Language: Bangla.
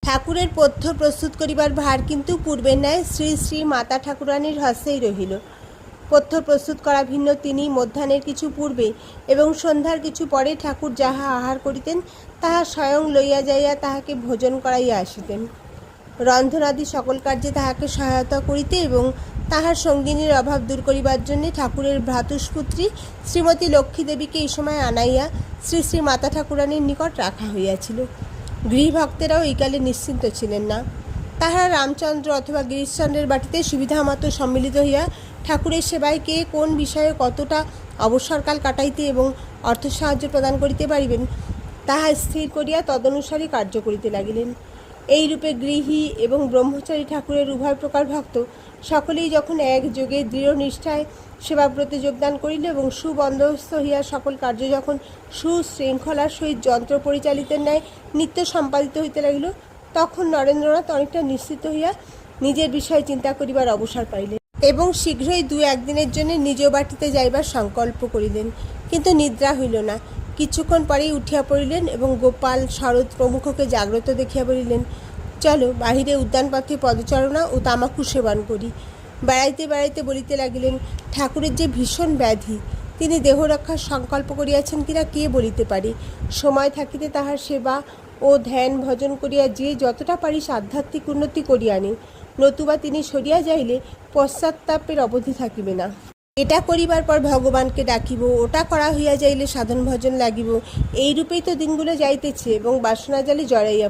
ঠাকুরের পথ্য প্রস্তুত করিবার ভার কিন্তু পূর্বের ন্যায় শ্রী শ্রী মাতা ঠাকুরানীর হস্তেই রহিল। পথ্য প্রস্তুত করা ভিন্ন তিনি মধ্যাহ্নের কিছু পূর্বে এবং সন্ধ্যার কিছু পরে ঠাকুর যাহা আহার করিতেন তাহা স্বয়ং লইয়া যাইয়া তাহাকে ভোজন করাইয়া আসিতেন। রন্ধনাদি সকল কার্যে তাহাকে সহায়তা করিতে এবং তাহার সঙ্গিনীর অভাব দূর করিবার জন্য ঠাকুরের ভ্রাতুষ্পুত্রী শ্রীমতী লক্ষ্মী দেবীকে এই সময় আনাইয়া শ্রী শ্রী মাতা ঠাকুরানীর নিকট রাখা হইয়াছিল। গৃহভক্তেরাও এইকালে নিশ্চিন্ত ছিলেন না। তাহারা রামচন্দ্র অথবা গিরিশচন্দ্রের বাটিতে সুবিধা মতো সম্মিলিত হইয়া ঠাকুরের সেবায় কে কোন বিষয়ে কতটা অবসরকাল কাটাইতে এবং অর্থ সাহায্য প্রদান করিতে পারিবেন তাহা স্থির করিয়া তদনুসারে কার্য করিতে লাগিলেন। এইরূপে গৃহী এবং ব্রহ্মচারী ঠাকুরের উভয় প্রকার ভক্ত সকলেই যখন একযোগে দৃঢ় নিষ্ঠায় সেবাব্রতে যোগদান করিল এবং সুবন্দোবস্ত হইয়া সকল কার্য যখন সুশৃঙ্খলার সহিত যন্ত্র পরিচালিতের ন্যায় নিত্য সম্পাদিত হইতে লাগিল, তখন নরেন্দ্রনাথ অনেকটা নিশ্চিত হইয়া নিজের বিষয়ে চিন্তা করিবার অবসর পাইলেন এবং শীঘ্রই 2-1 দিনের জন্য নিজ বাটিতে যাইবার সংকল্প করিলেন। কিন্তু নিদ্রা হইল না। কিছুক্ষণ পরেই উঠিয়া পড়িলেন এবং গোপাল, শরৎ প্রমুখকে জাগ্রত দেখিয়া বলিলেন, চলো বাহিরে উদ্যানপথে পদচারণা ও তামাকু সেবন করি। বেড়াইতে বেড়াইতে বলিতে লাগিলেন, ঠাকুরের যে ভীষণ ব্যাধি, তিনি দেহ রক্ষার সংকল্প করিয়াছেন কিনা কে বলিতে পারে। সময় থাকিতে তাহার সেবা ও ধ্যান ভজন করিয়া যে যতটা পারিস আধ্যাত্মিক উন্নতি করিয়া আনে, নতুবা তিনি সরিয়া যাইলে পশ্চাত্তাপের অবধি থাকিবে না। এটা করিবার পর ভগবানকে ডাকিব, ওটা করা হইয়া যাইলে সাধন ভজন লাগিব। এইরূপেই তো দিনগুলো যাইতেছে এবং বাসনা জালে জড়াইয়া